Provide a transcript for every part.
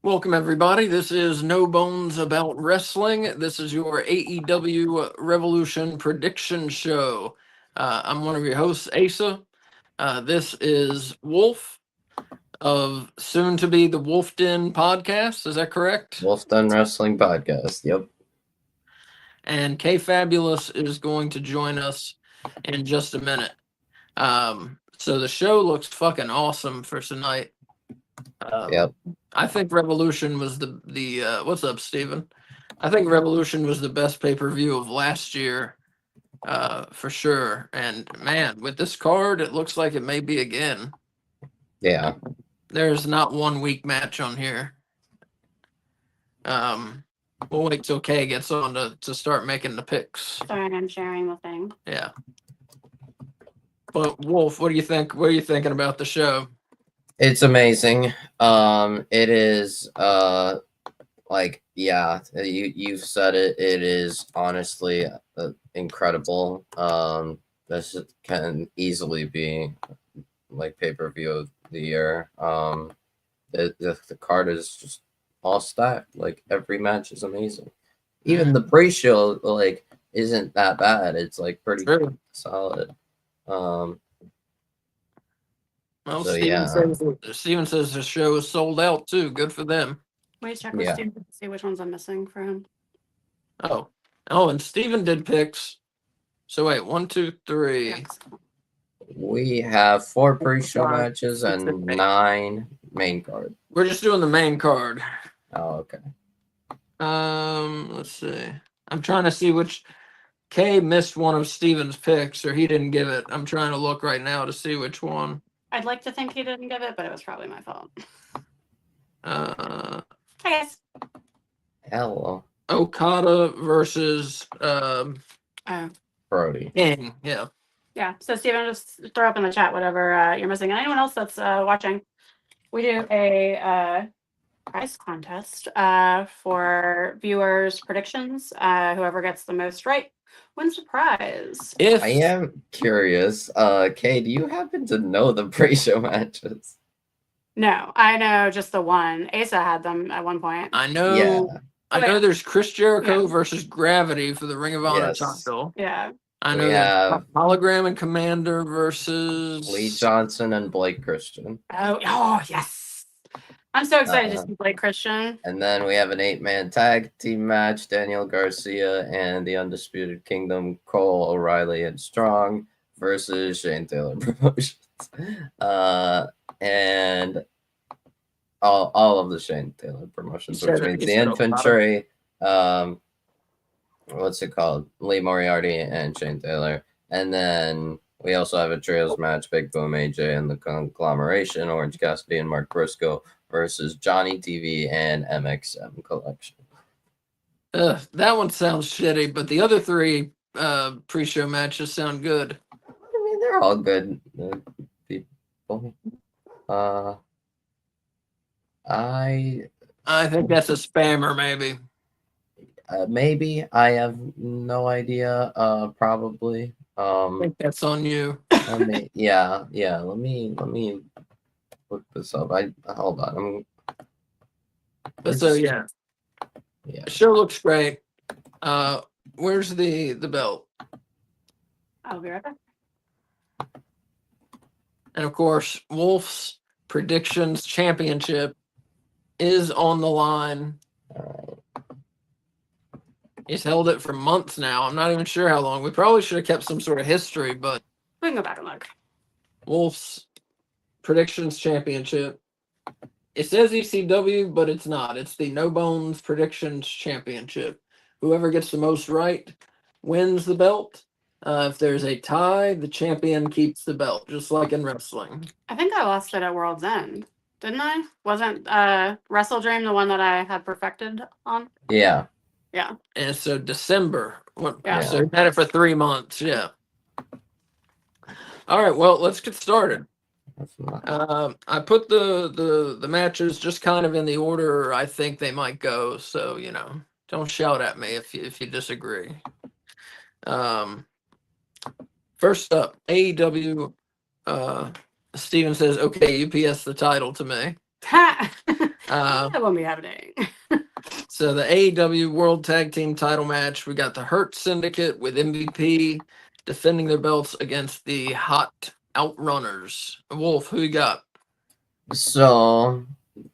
Welcome, everybody. This is No Bones About Wrestling. This is your AEW Revolution prediction show. I'm one of your hosts, Asa. This is Wolf of soon to be the Wolf Den podcast. Is that correct? Wolf Den Wrestling Podcast. Yep. And K Fabulous is going to join us in just a minute. So the show looks fucking awesome for tonight. Yep. I think Revolution was the what's up, Steven? I think Revolution was the best pay-per-view of last year, for sure. And man, with this card, it looks like it may be again. Yeah. There's not one weak match on here. We'll wait till Kay gets on to start making the picks. Sorry, I'm sharing the thing. Yeah. But Wolf, what do you think? What are you thinking about the show? It's amazing. It is like, yeah, you've said it. It is honestly incredible. This can easily be like pay-per-view of the year. The card is just all stacked. Like every match is amazing. Even the pre-show like isn't that bad. It's like pretty solid. Well, So, Steven says the show is sold out too. Good for them. Wait, check with Steven to see which ones I'm missing for him. Oh, and Steven did picks. So wait, 1, 2, 3. Yes. We have 4 pre-show matches and 9 main card. We're just doing the main card. Oh, okay. Let's see. I'm trying to see which Kay missed one of Steven's picks, or he didn't give it. I'm trying to look right now to see which one. I'd like to think he didn't give it, but it was probably my fault. Hi guys. Hello. Okada versus Brody. King. Yeah. Yeah. So Steven, just throw up in the chat whatever you're missing. And anyone else that's watching, we do a prize contest for viewers' predictions. Whoever gets the most right wins the prize. If I am curious, Kay, do you happen to know the pre-show matches? No, I know just the one. Asa had them at one point. I know. Yeah. I know there's Chris Jericho versus Gravity for the Ring of Honor title. Yeah. I know there's Hologram and Commander versus Lee Johnson and Blake Christian. Oh yes. I'm so excited to see Blake Christian. And then we have an 8-man tag team match, Daniel Garcia and the Undisputed Kingdom, Cole, O'Reilly, and Strong versus Shane Taylor Promotions. And all of the Shane Taylor Promotions, which means the Infantry, what's it called? Lee Moriarty and Shane Taylor. And then we also have a trios match, Big Boom AJ and the Conglomeration, Orange Cassidy and Mark Briscoe versus Johnny TV and MXM Collection. That one sounds shitty, but the other 3 pre-show matches sound good. I mean, they're all good people. I think that's a spammer, maybe. Maybe. I have no idea. Probably. I think that's on you. Yeah. Let me look this up. Hold on. Yeah. The show looks great. Where's the belt? I'll be right back. And of course, Wolf's Predictions Championship is on the line. He's held it for months now. I'm not even sure how long. We probably should have kept some sort of history, but we can go back and look. Wolf's Predictions Championship. It says ECW, but it's not. It's the No Bones Predictions Championship. Whoever gets the most right wins the belt. If there's a tie, the champion keeps the belt, just like in wrestling. I think I lost it at World's End, didn't I? Wasn't Wrestle Dream the one that I had perfected on? Yeah. Yeah. And so December. Yeah. So he had it for 3 months. Yeah. All right. Well, let's get started. I put the matches just kind of in the order I think they might go. So, you know. Don't shout at me if you disagree. First up, AEW. Steven says, "Okay, UPS the title to me." That won't be happening. So the AEW World Tag Team title match, we got the Hurt Syndicate with MVP defending their belts against the Hot Outrunners. Wolf, who you got? So,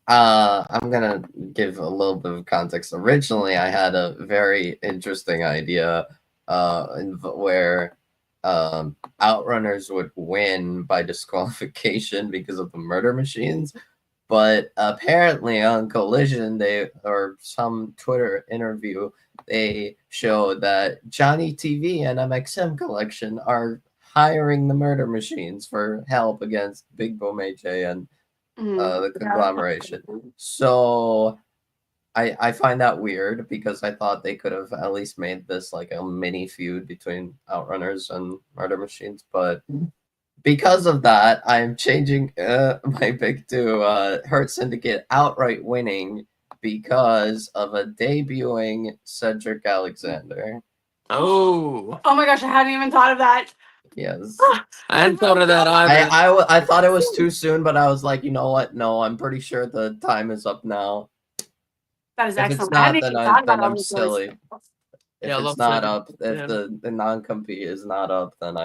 I'm gonna give a little bit of context. Originally, I had a very interesting idea, where Outrunners would win by disqualification because of the murder machines. But apparently, on Collision, or some Twitter interview, they showed that Johnny TV and MXM Collection are hiring the murder machines for help against Big Boom AJ and the conglomeration. So I find that weird because I thought they could have at least made this like a mini feud between Outrunners and Murder Machines, but because of that, I'm changing my pick to Hurt Syndicate outright winning because of a debuting Cedric Alexander. Oh my gosh, I hadn't even thought of that. Yes. I hadn't thought of that either. I thought it was too soon, but I was like, you know what? No, I'm pretty sure the time is up now. That is If excellent. it's not, then I'm these silly. If Yeah, I it's love not Cedric. up, if the non-compete is not up, then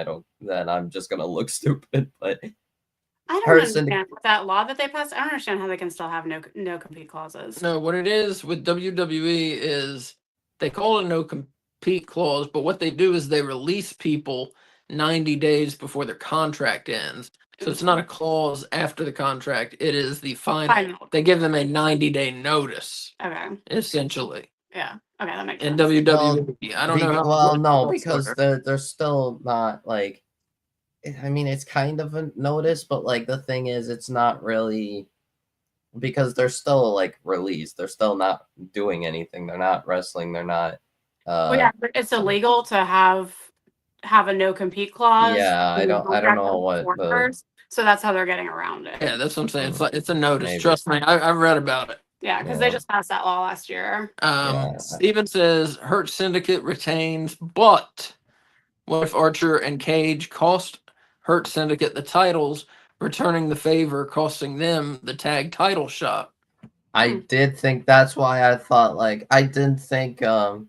I'm just gonna look stupid. But I don't Hurt understand that law that they passed. I don't understand how they can still have no compete clauses. No, what it is with WWE is they call it no compete clause, but what they do is they release people 90 days before their contract ends. So it's not a clause after the contract, it is the final. They give them a 90-day notice, Okay. essentially. Yeah. Okay, that makes In sense. WWE, I don't know. No, because they're still not like. I mean, it's kind of a notice, but like the thing is, it's not really because they're still like released. They're still not doing anything. They're not wrestling. They're not. Well, yeah, but it's illegal to have a no compete clause. Yeah, I don't know what so that's how they're getting around it. Yeah, that's what I'm saying. It's like it's a notice. Maybe. Trust me, I've read about it. Yeah, because they just passed that law last year. Steven says Hurt Syndicate retains, but what if Archer and Cage cost Hurt Syndicate the titles, returning the favor, costing them the tag title shot? I did think that's why I thought like I didn't think I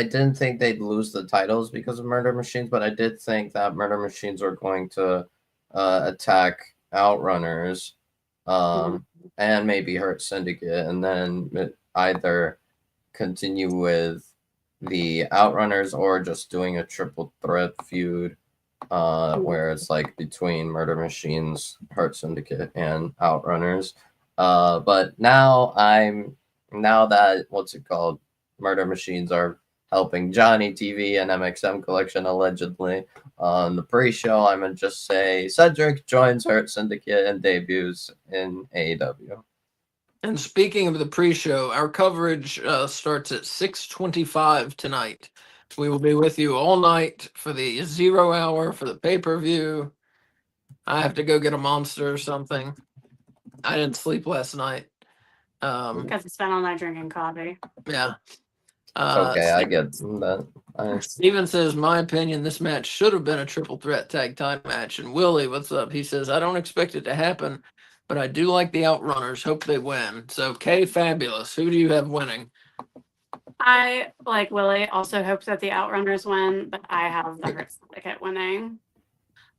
didn't think they'd lose the titles because of Murder Machines, but I did think that Murder Machines were going to attack Outrunners and maybe Hurt Syndicate, and then either continue with the Outrunners or just doing a triple threat feud where it's like between Murder Machines, Hurt Syndicate, and Outrunners. But now that what's it called? Murder Machines are helping Johnny TV and MXM Collection allegedly on the pre-show. I'm gonna just say Cedric joins Hurt Syndicate and debuts in AEW. And speaking of the pre-show, our coverage starts at 6:25 tonight. We will be with you all night for the 0 hour for the pay-per-view. I have to go get a monster or something. I didn't sleep last night. Because I spent all night drinking coffee. Yeah. It's okay, I get that. Steven says, my opinion, this match should have been a triple threat tag time match. And Willie, what's up? He says, I don't expect it to happen, but I do like the Outrunners. Hope they win. So, Kay Fabulous, who do you have winning? I, like Willie, also hope that the Outrunners win, but I have the Hurt Syndicate winning.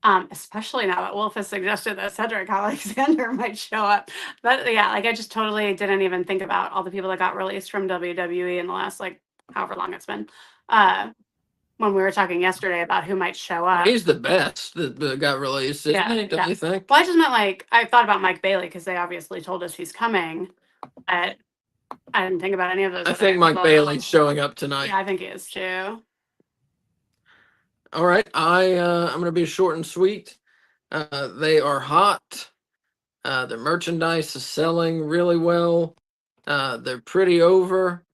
Especially now that Wolf has suggested that Cedric Alexander might show up. But yeah, like I just totally didn't even think about all the people that got released from WWE in the last like however long it's been. When we were talking yesterday about who might show up. He's the best that got released, isn't he? Don't you think? Well, I just meant like I thought about Mike Bailey because they obviously told us he's coming, but I didn't think about any of those. I think Mike Bailey's showing up tonight. Yeah, I think he is too. All right, I'm going to be short and sweet. They are hot. Their merchandise is selling really well. They're pretty over.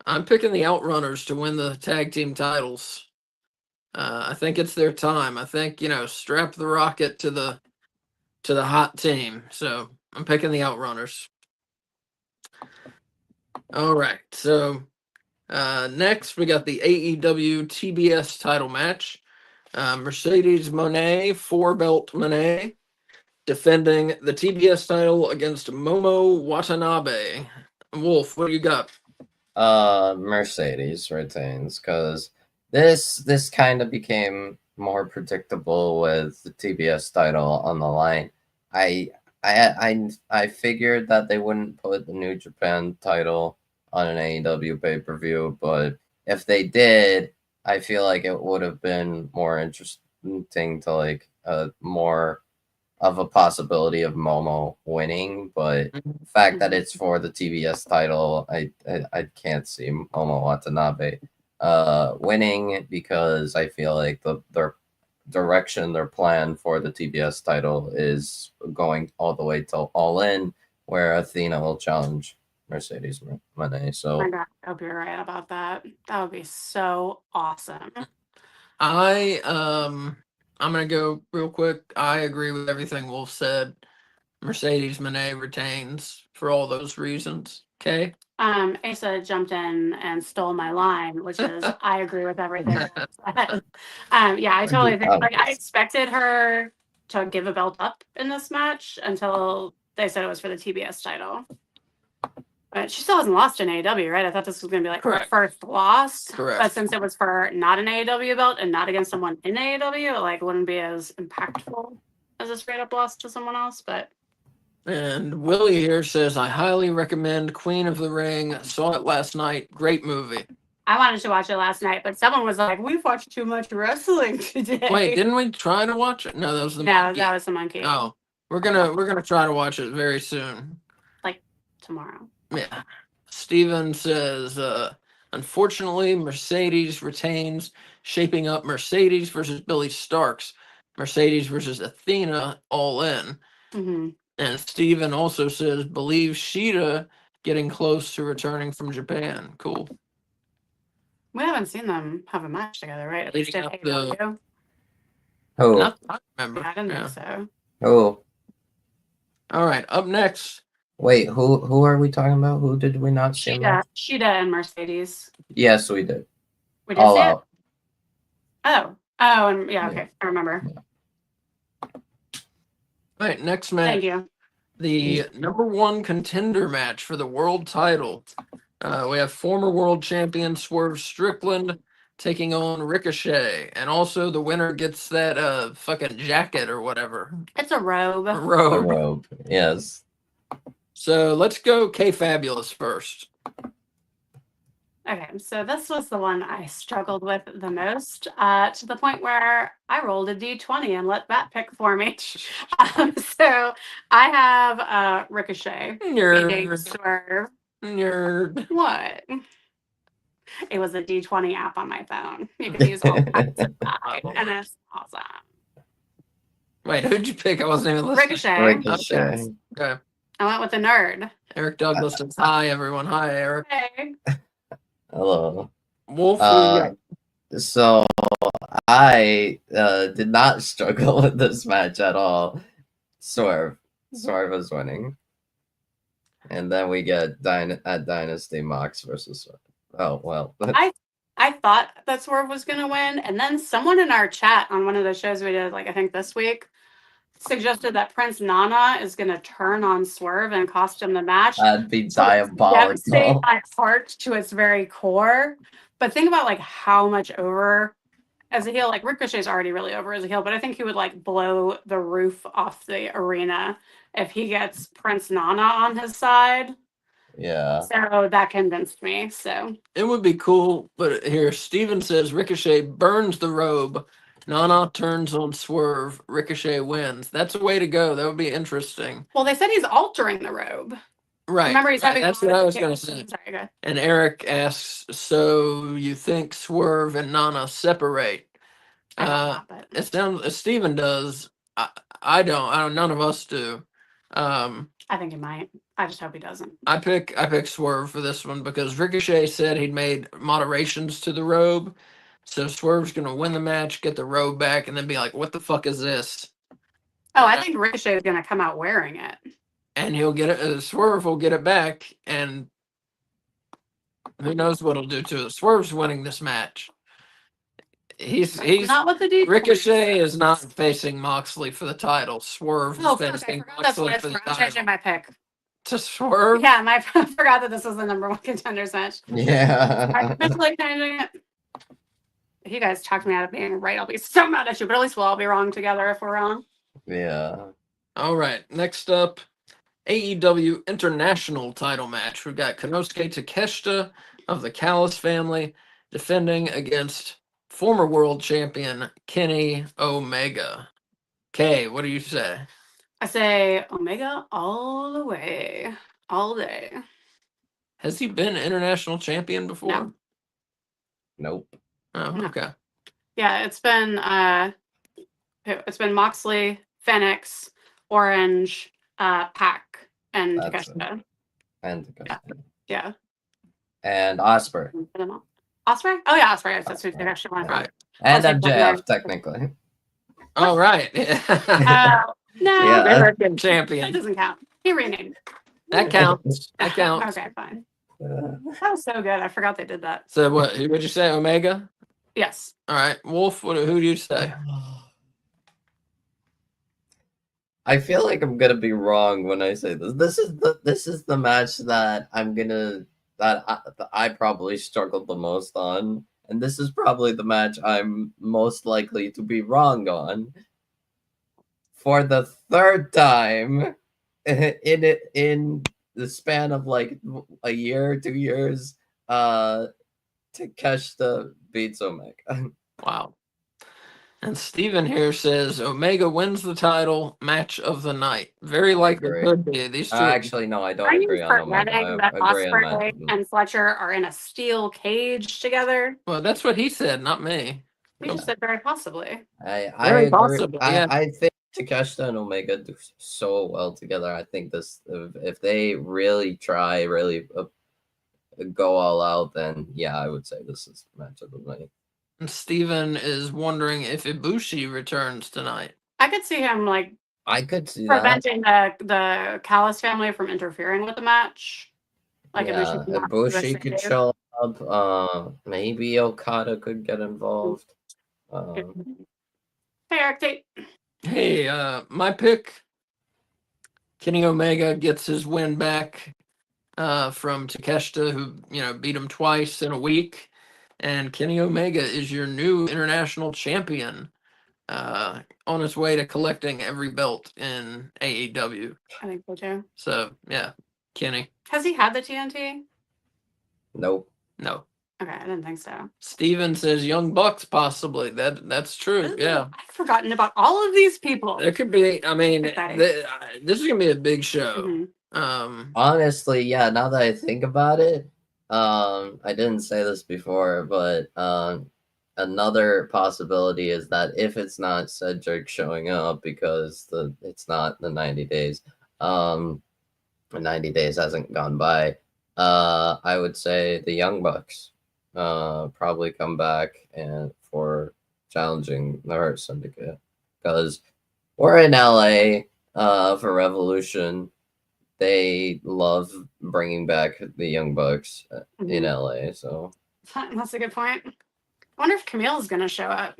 I'm picking the Outrunners to win the tag team titles. I think it's their time. I think, strap the rocket to the hot team. So I'm picking the Outrunners. All right. So next we got the AEW TBS title match. Mercedes Moné, 4-belt Moné, defending the TBS title against Momo Watanabe. Wolf, what do you got? Mercedes retains because this kind of became more predictable with the TBS title on the line. I figured that they wouldn't put the New Japan title on an AEW pay-per-view, but if they did, I feel like it would have been more interesting to like more of a possibility of Momo winning, but the fact that it's for the TBS title, I can't see Momo Watanabe winning because I feel like their direction, their plan for the TBS title is going all the way till All In, where Athena will challenge Mercedes Moné. Oh So my God, I hope you're right about that. That would be so awesome. I'm gonna go real quick. I agree with everything Wolf said. Mercedes Moné retains for all those reasons. Okay. Asa jumped in and stole my line, which is I agree with everything. Yeah, I totally think like I expected her to give a belt up in this match until they said it was for the TBS title. But she still hasn't lost in AEW, right? I thought this was going to be like her first loss. Correct. But since it was for not an AEW belt and not against someone in AEW, it like wouldn't be as impactful as a straight up loss to someone else. But And Willie here says, I highly recommend Queen of the Ring. Saw it last night. Great movie. I wanted to watch it last night, but someone was like, "We've watched too much wrestling today." Wait, didn't we try to watch it? No, that was the No, monkey. that was the monkey. Oh, we're gonna try to watch it very soon. Like tomorrow. Yeah. Steven says, unfortunately, Mercedes retains, shaping up Mercedes versus Billy Starks, Mercedes versus Athena, All In. Mm-hmm. And Steven also says, believe Sheeta getting close to returning from Japan. Cool. We haven't seen them have a match together, right? At least Leading in up to- AEW. who? Not that I remember. Yeah, I didn't think so. Who? All right, up next. Wait, who are we talking about? Who did we not see? Sheeta and Mercedes. Yes, we did. We did All see out. it. Oh, and yeah, okay, I remember. All right, next match. Thank you. The number one contender match for the world title. We have former world champion Swerve Strickland taking on Ricochet, and also the winner gets that fucking jacket or whatever. It's a robe. A Robe. robe. Yes. So let's go K-Fabulous first. Okay, so this was the one I struggled with the most, to the point where I rolled a d20 and let that pick for me. So I have Ricochet beating Nerd. Swerve. Nerd. What? It was a d20 app on my phone. You can use all kinds of that, and it's awesome. Wait, who'd you pick? I wasn't even listening. Ricochet. Okay. I went with the nerd. Eric Douglas says hi, everyone. Hi, Eric. Hey. Hello. Wolf. So I did not struggle with this match at all. Swerve was winning, and then we get Dynasty Mox versus Swerve. Oh well. I thought that Swerve was gonna win, and then someone in our chat on one of the shows we did, like I think this week, suggested that Prince Nana is gonna turn on Swerve and cost him the match. That'd be So diabolical. devastate my heart to its very core. But think about like how much over as a heel, like Ricochet's already really over as a heel, but I think he would like blow the roof off the arena if he gets Prince Nana on his side. Yeah. So that convinced me. So it would be cool, but here Steven says Ricochet burns the robe. Nana turns on Swerve. Ricochet wins. That's a way to go. That would be interesting. well, they said he's altering the robe. Right. Remember, he's having. That's what I was going to say. Sorry, go ahead. And Eric asks, so you think Swerve and Nana separate? It sounds. Steven does. I don't. None of us do. I think he might. I just hope he doesn't. I pick Swerve for this one because Ricochet said he'd made moderations to the robe. So Swerve's gonna win the match, get the robe back, and then be like, what the fuck is this? Oh, I think Ricochet is gonna come out wearing it. And he'll get it, Swerve will get it back, and Who knows what he'll do to it? Swerve's winning this match. He's Not what the deep Ricochet is not facing Moxley for the title. Swerve is Oh, fuck, I facing forgot that's what Moxley it's for the for. I'm changing title. my pick. To Swerve? Yeah, I forgot that this was the number 1 contenders match. I'm Yeah. officially changing it. If you guys talk me out of being right, I'll be so mad at you, but at least we'll all be wrong together if we're wrong. Yeah. All right. Next up, AEW International title match. We've got Konosuke Takeshita of the Callis family defending against former world champion Kenny Omega. Kay, what do you say? I say Omega all the way, all day. Has he been international champion before? No. Nope. Oh, No. okay. Yeah, it's been Moxley, Phoenix, Orange, Pac, and That's it. Takeshita. And Takeshita. Yeah. And Osprey. Osprey? Oh yeah, Osprey. That's who Osprey. Takeshita went Right. And I'll take MJF, that. technically. All right. No, Yeah. American that champion. doesn't count. He renamed. That counts. That counts. Okay, fine. That was so good. I forgot they did that. So what? Who would you say? Omega? Yes. All right. Wolf, who do you say? I feel like I'm gonna be wrong when I say this. This is the match that I probably struggled the most on, and this is probably the match I'm most likely to be wrong on. For the third time in the span of like a year, 2 years, Takeshita beats Omega. Wow. And Steven here says Omega wins the title, match of the night. Very likely agree. could be. These two. Actually, no, I don't Are agree you on Omega. forgetting I that agree on Osprey that. and Fletcher are in a steel cage together? Well, that's what he said, not me. You just said very possibly. I Very agree. possibly, yeah. I think Takeshita and Omega do so well together. I think this, if they really try, really go all out, then yeah, I would say this is match of the night. And Steven is wondering if Ibushi returns tonight. I could see him like I could see that. preventing the Callis family from interfering with the match. Like Yeah, Ibushi could show up. Maybe Okada could get involved. Hey, Eric Tate. Hey, my pick, Kenny Omega gets his win back from Takeshita, who beat him twice in a week, and Kenny Omega is your new international champion, on his way to collecting every belt in AEW. I think so too. So yeah, Kenny. Has he had the TNT? Nope. No. Okay, I didn't think so. Steven says Young Bucks possibly. That's true. Yeah. I've forgotten about all of these people. There could be. I mean, Exciting. this is gonna be a big show. Mhm. Honestly, yeah. Now that I think about it, I didn't say this before, but another possibility is that if it's not Cedric showing up because it's not the 90 days, the 90 days hasn't gone by, I would say the Young Bucks probably come back and for challenging the Hurt Syndicate, because we're in LA for Revolution. They love bringing back the Young Bucks in LA, so That's a good point. I wonder if Camille's gonna show up.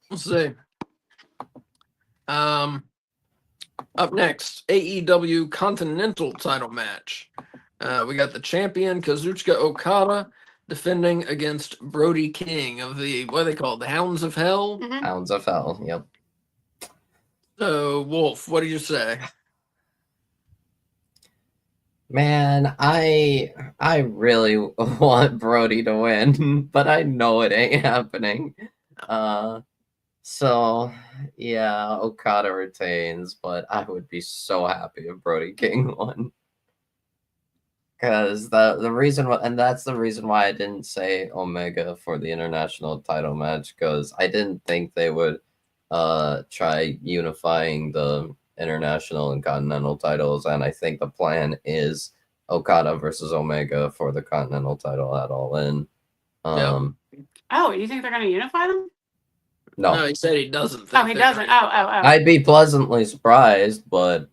We'll see. Up next, AEW Continental title match. We got the champion Kazuchika Okada defending against Brody King of the, what are they called? The Hounds of Hell? Mhm. Hounds of Hell. Yep. So, Wolf, what do you say? Man, I really want Brody to win, but I know it ain't happening. So yeah, Okada retains, but I would be so happy if Brody King won. Because the reason, and that's the reason why I didn't say Omega for the international title match, because I didn't think they would try unifying the international and continental titles, and I think the plan is Okada versus Omega for the continental title at All In. Oh, you think they're gonna unify them? No, he said he doesn't. Oh, he doesn't. Oh. I'd be pleasantly surprised, but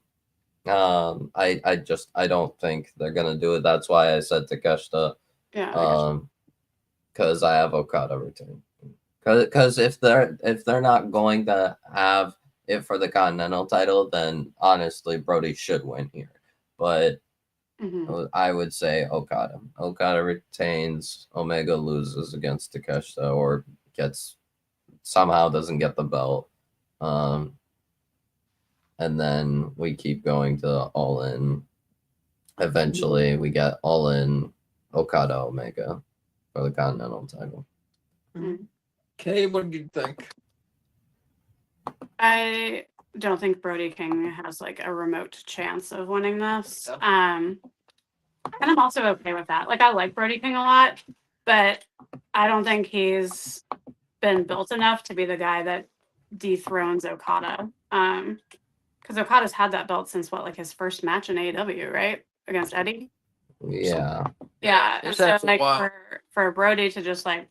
I don't think they're gonna do it. That's why I said Takeshita. Yeah. I gotcha. Because I have Okada retain. Because if they're not going to have it for the Continental title, then honestly Brody should win here. But I would say Okada. Okada retains. Omega loses against Takeshita or somehow doesn't get the belt. And then we keep going to All In. Eventually, we get All In Okada Omega for the Continental title. Okay, what do you think? I don't think Brody King has like a remote chance of winning this. And I'm also okay with that. Like I like Brody King a lot, but I don't think he's been built enough to be the guy that dethrones Okada. Because Okada's had that belt since like his first match in AEW, right? Against Eddie. Yeah. Yeah. And so like for Brody to just like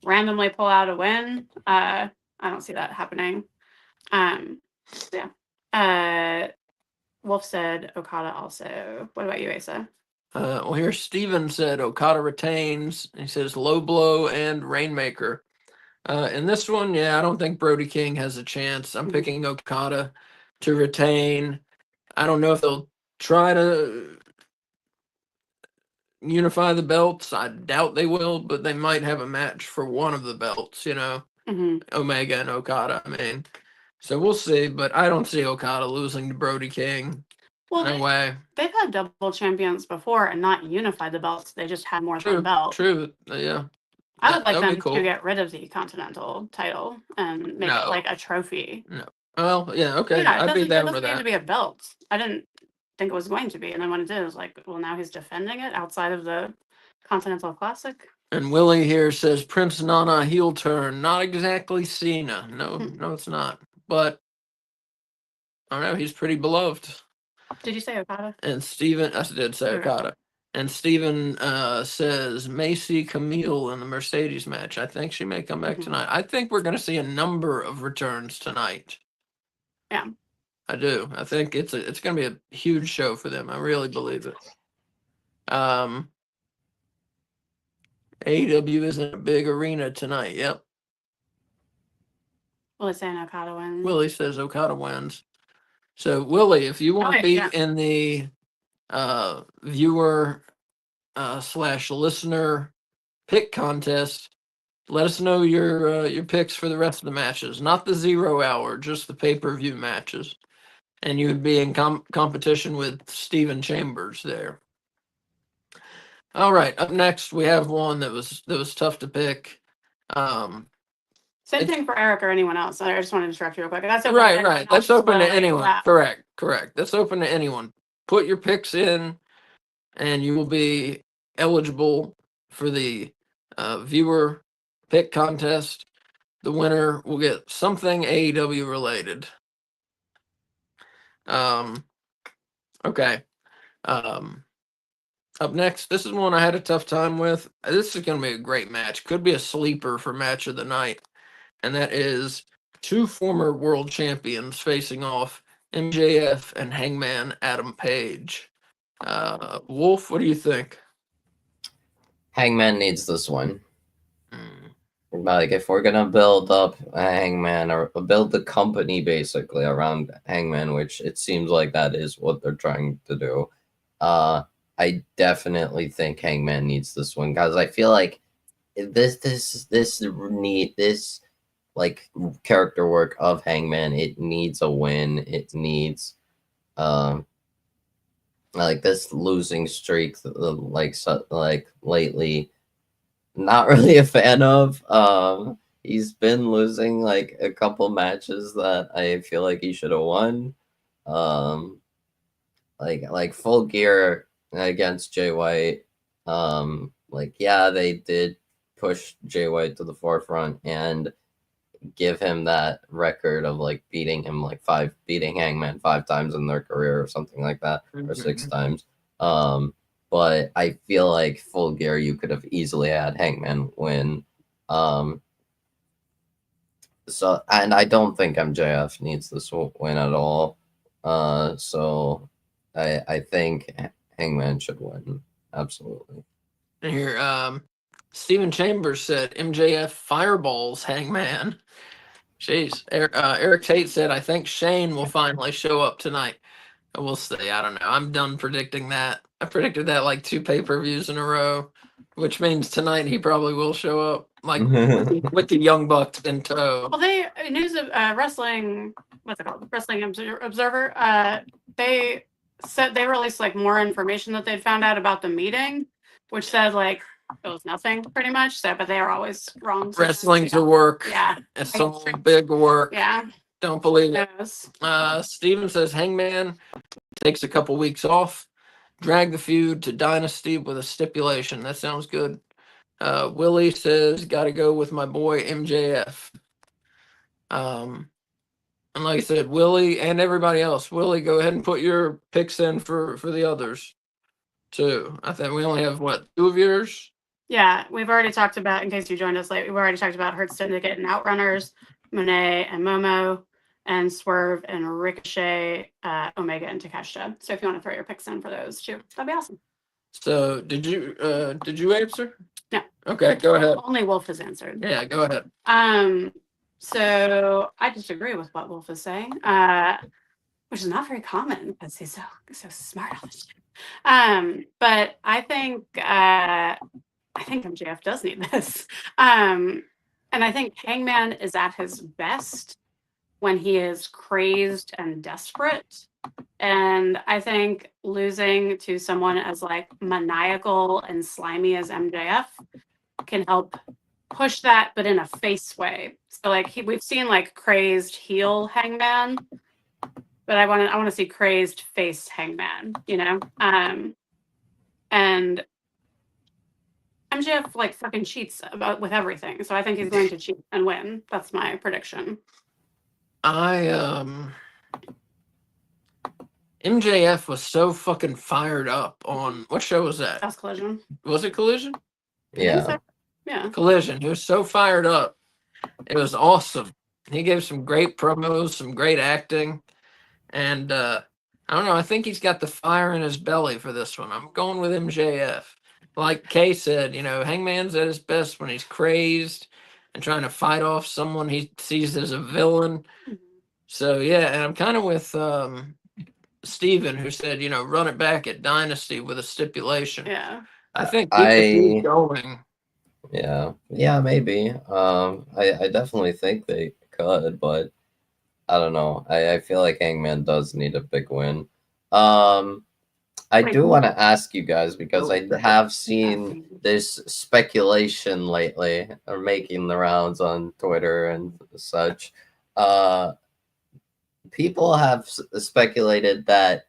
randomly pull out a win, I don't see that happening. Yeah. Wolf said Okada also. What about you, Asa? Well, here Steven said Okada retains. He says low blow and Rainmaker. In this one, yeah, I don't think Brody King has a chance. I'm picking Okada to retain. I don't know if they'll try to unify the belts. I doubt they will, but they might have a match for one of the belts, Omega and Okada. I mean, so we'll see, but I don't see Okada losing to Brody King. Well, no way. They've had double champions before and not unified the belts. They just had more than a belt. True. Yeah. I would like them to get rid of the Continental title and make it like a trophy. No. Well, yeah, okay. Yeah, I'd be down for that. It doesn't need to be a belt. I didn't think it was going to be. And then when it did, it was like, well, now he's defending it outside of the Continental Classic. And Willie here says Prince Nana heel turn. Not exactly Cena. No, it's not. But I don't know. He's pretty beloved. Did you say Okada? And Steven, I did say Okada. And Steven says Macy Camille in the Mercedes match. I think she may come back tonight. I think we're going to see a number of returns tonight. Yeah. I do. I think it's going to be a huge show for them. I really believe it. AEW is in a big arena tonight. Yep. Willie's saying Okada wins. Willie says Okada wins. So, Willie, if you want to be in the viewer / listener pick contest, let us know your picks for the rest of the matches. Not the 0 hour, just the pay-per-view matches. And you would be in competition with Steven Chambers there. All right, up next we have one that was tough to pick. Same thing for Eric or anyone else. I just want to interrupt you real quick. That's open right. That's open to anyone. Yeah. Correct. That's open to anyone. Put your picks in, and you will be eligible for the viewer pick contest. The winner will get something AEW related. Okay. Up next, this is one I had a tough time with. This is going to be a great match. Could be a sleeper for match of the night. And that is two former world champions facing off, MJF and Hangman Adam Page. Wolf, what do you think? Hangman needs this one. Like, if we're gonna build up a Hangman or build the company basically around Hangman, which it seems like that is what they're trying to do, I definitely think Hangman needs this one, because I feel like this like character work of Hangman, it needs a win. It needs like this losing streak, like lately, not really a fan of. He's been losing like a couple matches that I feel like he should have won. Like Full Gear against Jay White. They did push Jay White to the forefront and give him that record of like beating Hangman 5 times in their career or something like that, or 6 times. But I feel like Full Gear, you could have easily had Hangman win. So, and I don't think MJF needs this win at all. So I think Hangman should win. Absolutely. And here, Stephen Chambers said MJF fireballs Hangman. Jeez. Eric Tate said, I think Shane will finally show up tonight. We'll see. I don't know. I'm done predicting that. I predicted that like 2 pay-per-views in a row, which means tonight he probably will show up, like with the Young Bucks in tow. Well, they news of wrestling. What's it called? Wrestling Observer. They said they released like more information that they'd found out about the meeting, which said like it was nothing pretty much. So, but they are always wrong. sometimes. Wrestling's a work. Yeah. It's all big work. Yeah. Don't believe it. Yes. Steven says Hangman takes a couple weeks off, drag the feud to Dynasty with a stipulation. That sounds good. Willie says, got to go with my boy MJF. And like I said, Willie and everybody else, Willie, go ahead and put your picks in for the others too. I think we only have what, 2 of yours? Yeah, we've already talked about. In case you joined us late, we've already talked about Hurt Syndicate and Outrunners, Monet and Momo, and Swerve and Ricochet, Omega and Takeshita. So if you want to throw your picks in for those too, that'd be awesome. So did you answer? No. Okay, go ahead. Only Wolf has answered. Yeah, go ahead. So I disagree with what Wolf is saying, which is not very common because he's so smart all the time. But I think MJF does need this. And I think Hangman is at his best when he is crazed and desperate. And I think losing to someone as like maniacal and slimy as MJF can help push that, but in a face way. So like we've seen like crazed heel Hangman, but I want to see crazed face Hangman, you know? And MJF like fucking cheats with everything. So I think he's going to cheat and win. That's my prediction. MJF was so fucking fired up on what show was that? That's Collision. Was it Collision? Yeah. Yeah. Collision. He was so fired up. It was awesome. He gave some great promos, some great acting. And I don't know, I think he's got the fire in his belly for this one. I'm going with MJF. Like Kay said, you know, Hangman's at his best when he's crazed and trying to fight off someone he sees as a villain. So yeah, and I'm kind of with Steven, who said, you know, run it back at Dynasty with a stipulation. Yeah. I think keep going. Yeah, maybe. I definitely think they could, but I don't know. I feel like Hangman does need a big win. I do want to ask you guys, because I have seen this speculation lately, or making the rounds on Twitter and such. People have speculated that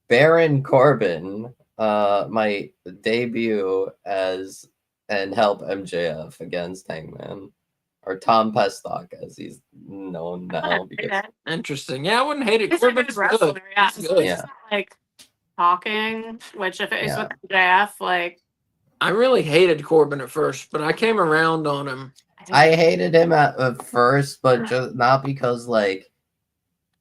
Baron Corbin might debut as and help MJF against Hangman, or Tom Pestock as he's known now. Because interesting. Yeah, I wouldn't hate it. He's Corbin's a good wrestler. good. Yeah. He's good. He's not, like talking, which if it is with MJF, like I really hated Corbin at first, but I came around on him. I hated him at first, but just not because like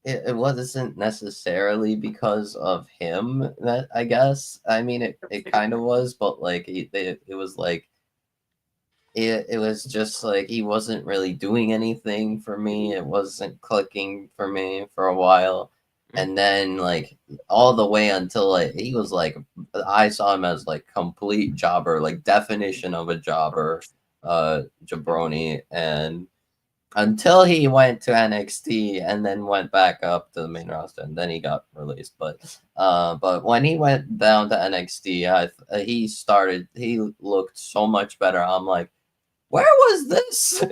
it wasn't necessarily because of him, that I guess. I mean, it kind of was, but like it was like it was just like he wasn't really doing anything for me. It wasn't clicking for me for a while. And then like all the way until like he was like, I saw him as like complete jobber, like definition of a jobber, jabroni, and until he went to NXT and then went back up to the main roster, and then he got released. But when he went down to NXT, he looked so much better. I'm like, where was this?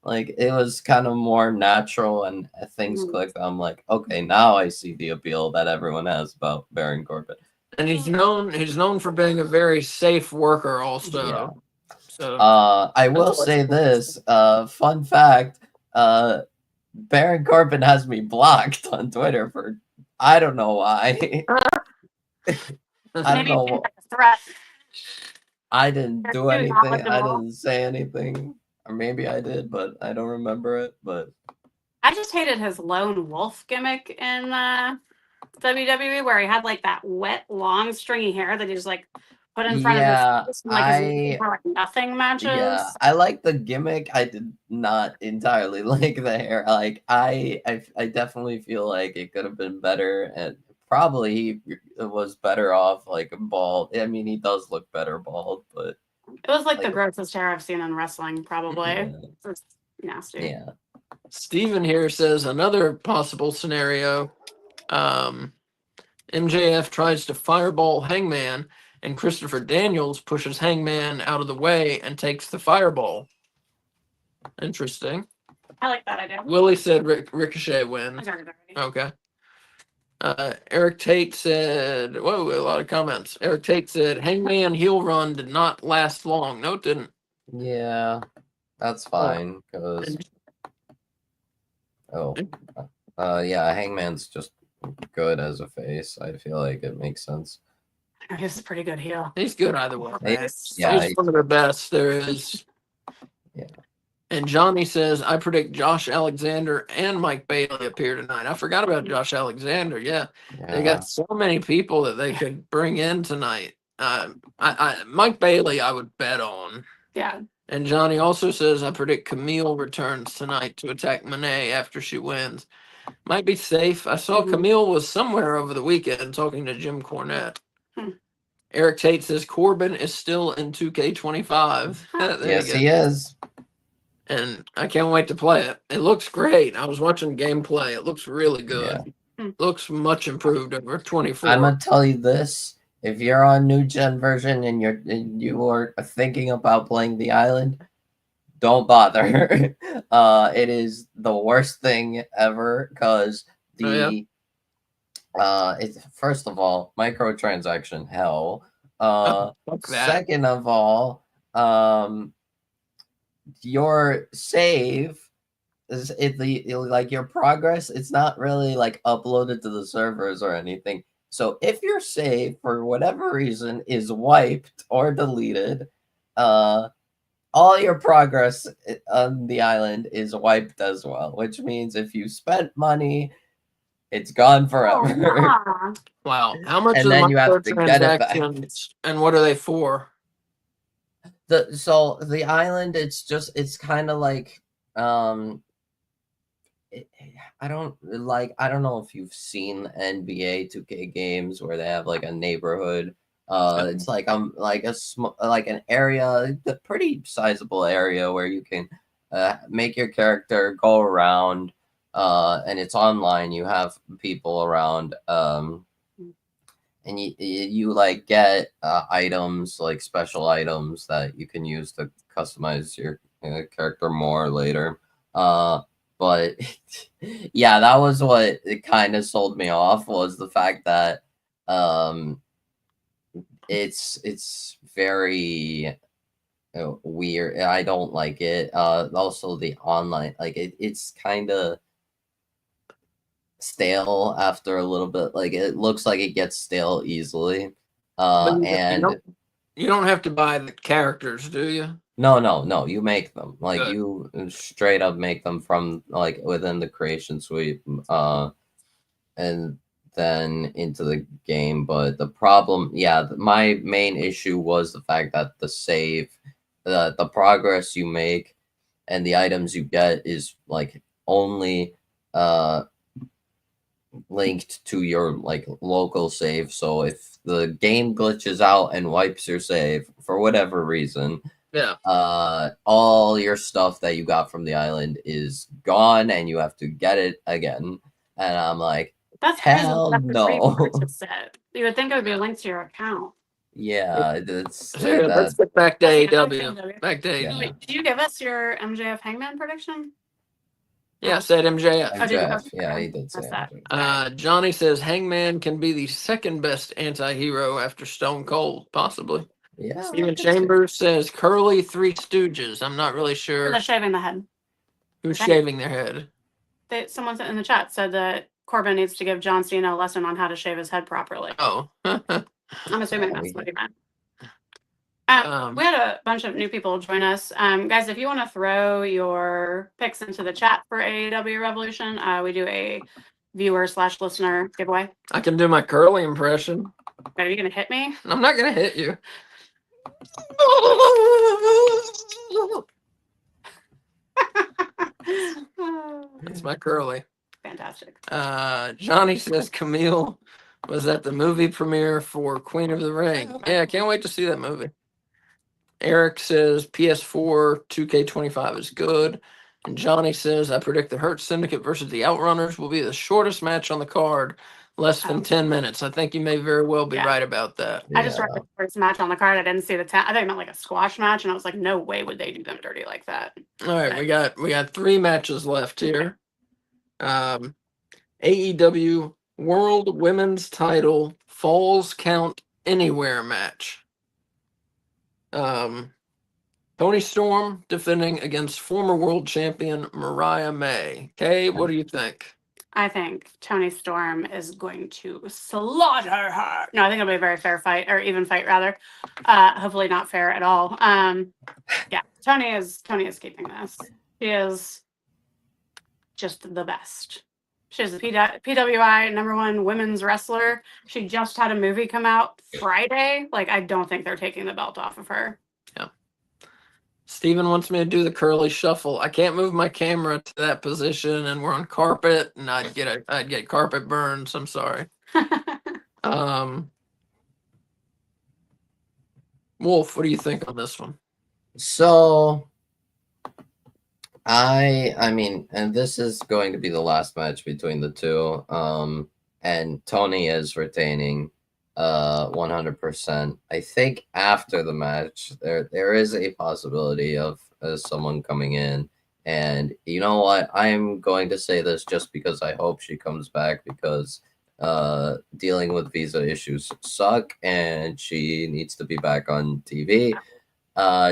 Like, it was kind of more natural, and things clicked. I'm like, okay, now I see the appeal that everyone has about Baron Corbin. And he's known for being a very safe worker also. Yeah. So I will say this, fun fact, Baron Corbin has me blocked on Twitter for, I don't know why. I don't know. I didn't do anything. I didn't say anything. Or maybe I did, but I don't remember it. But I just hated his lone wolf gimmick in WWE where he had like that wet, long, stringy hair that he just like put in front of his Yeah, face and, like his name for like nothing matches. I like the gimmick. I did not entirely like the hair. Like I definitely feel like it could have been better, and probably he was better off like bald. I mean, he does look better bald, but It was like the like, grossest hair I've seen in wrestling, probably. yeah, It's nasty. yeah. Steven here says another possible scenario. MJF tries to fireball Hangman, and Christopher Daniels pushes Hangman out of the way and takes the fireball. Interesting. I like that idea. Willie said Ricochet I wins. got it already. Okay. Eric Tate said, whoa, a lot of comments. Eric Tate said, Hangman heel run did not last long. No, it didn't. Yeah, that's fine because yeah, Hangman's just good as a face. I feel like it makes sense. He's a pretty good heel. He's good either way. Nice. He's one of the best there is. Yeah. And Johnny says, I predict Josh Alexander and Mike Bailey appear tonight. I forgot about Josh Alexander. Yeah. They got so many people that they could bring in tonight. Mike Bailey, I would bet on. Yeah. And Johnny also says, I predict Camille returns tonight to attack Monet after she wins. Might be safe. I saw Camille was somewhere over the weekend talking to Jim Cornette. Eric Tate says Corbin is still in 2K25. Yes, he is. And I can't wait to play it. It looks great. I was watching gameplay. It looks really good. Yeah. Looks much improved over 24. I'm gonna tell you this: if you're on new gen version and you are thinking about playing the island, don't bother. It is the worst thing ever because it's first of all microtransaction hell. Second of all, your save is like your progress. It's not really like uploaded to the servers or anything. So if your save for whatever reason is wiped or deleted, all your progress on the island is wiped as well, which means if you spent money, it's gone forever. Oh, wow. How much And are then the you have to get it back. microtransactions and what are they for? So the island, it's kind of like I don't know if you've seen NBA 2K games where they have like a neighborhood. It's like like an area, a pretty sizable area where you can make your character go around, and it's online. You have people around, and you like get items, like special items that you can use to customize your character more later. But yeah, that was what it kind of sold me off, was the fact that it's very weird. I don't like it. Also the online, like it's kind of stale after a little bit. Like it looks like it gets stale easily. And you don't have to buy the characters, do you? No, you make them. Like Good. you straight up make them from like within the creation suite, and then into the game. But the problem, my main issue was the fact that the save, the progress you make and the items you get is like only linked to your like local save. So if the game glitches out and wipes your save for whatever reason, all your stuff that you got from the island is gone and you have to get it again. And I'm like, that's hell no. You would think it would be linked to your account. Yeah, let's get back to AEW. Back to AEW. Wait, did you give us your MJF Hangman prediction? Yeah, I said MJF. MJF. Yeah, he did say that. Johnny says Hangman can be the second best anti-hero after Stone Cold, possibly. Yeah. Steven Chambers says Curly Three Stooges. I'm not really sure. They're shaving the head. Who's shaving their head? Someone in the chat said that Corbin needs to give John Cena a lesson on how to shave his head properly. Oh. I'm assuming that's what he meant. We had a bunch of new people join us. Guys, if you want to throw your picks into the chat for AEW Revolution, we do a viewer/listener giveaway? I can do my Curly impression. Are you gonna hit me? I'm not gonna hit you. It's my Curly. Fantastic. Johnny says Camille was at the movie premiere for Queen of the Ring. Yeah, I can't wait to see that movie. Eric says PS4 2K25 is good. And Johnny says, I predict the Hurt Syndicate versus the Outrunners will be the shortest match on the card, less than 10 minutes. I think you may very well be right about that. I just read the first match on the card. I didn't see the 10. I think it meant like a squash match, and I was like, no way would they do them dirty like that. All right, we got 3 matches left here. AEW World Women's Title Falls Count Anywhere match. Tony Storm defending against former world champion Mariah May. Kay, what do you think? I think Tony Storm is going to slaughter her. No, I think it'll be a very fair fight, or even fight rather. Hopefully not fair at all. Yeah, Tony is keeping this. She is just the best. She's a PWI #1 women's wrestler. She just had a movie come out Friday. Like, I don't think they're taking the belt off of her. Yeah. Steven wants me to do the curly shuffle. I can't move my camera to that position, and we're on carpet, and I'd get carpet burns. I'm sorry. Wolf, what do you think on this one? So I mean, and this is going to be the last match between the two. And Tony is retaining 100%. I think after the match, there is a possibility of someone coming in. And you know what? I'm going to say this just because I hope she comes back, because dealing with visa issues suck and she needs to be back on TV.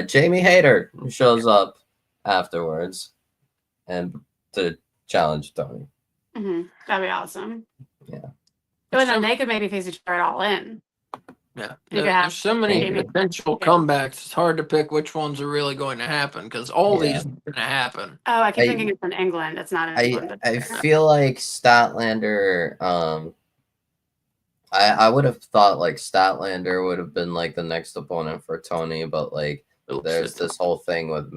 Jamie Hayter shows up afterwards and to challenge Tony. Mm-hmm. That'd be awesome. Yeah. But then they could maybe face each other all in. Yeah. There's so many potential comebacks. It's hard to pick which ones are really going to happen, because all these are going to happen. Oh, I keep thinking it's in England. It's not in England. I feel like Statlander, I would have thought like Statlander would have been like the next opponent for Tony, but like there's this whole thing with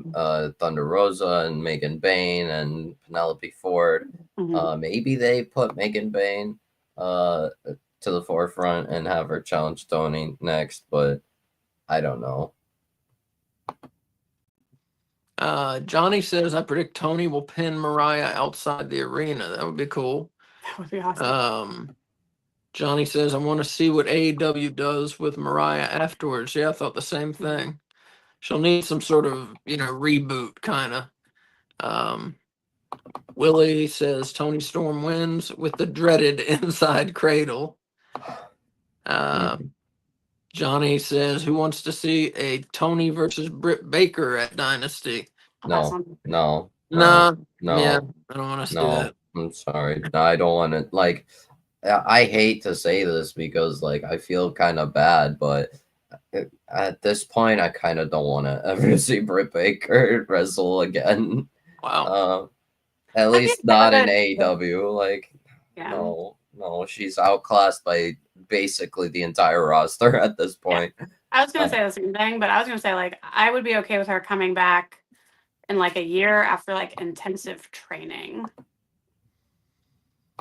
Thunder Rosa and Megan Bayne and Penelope Ford. Mm-hmm. Maybe they put Megan Bayne to the forefront and have her challenge Tony next, but I don't know. Johnny says, I predict Tony will pin Mariah outside the arena. That would be cool. That would be awesome. Johnny says, I want to see what AEW does with Mariah afterwards. Yeah, I thought the same thing. She'll need some sort of, reboot, kind of. Willie says, Tony Storm wins with the dreaded inside cradle. Johnny says, who wants to see a Tony versus Britt Baker at Dynasty? No. Yeah, I don't want to see that. I'm sorry. No, I don't want to. Like, I hate to say this because, like, I feel kind of bad, but at this point, I kind of don't want to ever see Britt Baker wrestle again. Wow. At least not in AEW. Like, no, she's outclassed by basically the entire roster at this point. Yeah. I was going to say the same thing, but I was going to say, like, I would be okay with her coming back in like a year after like intensive training.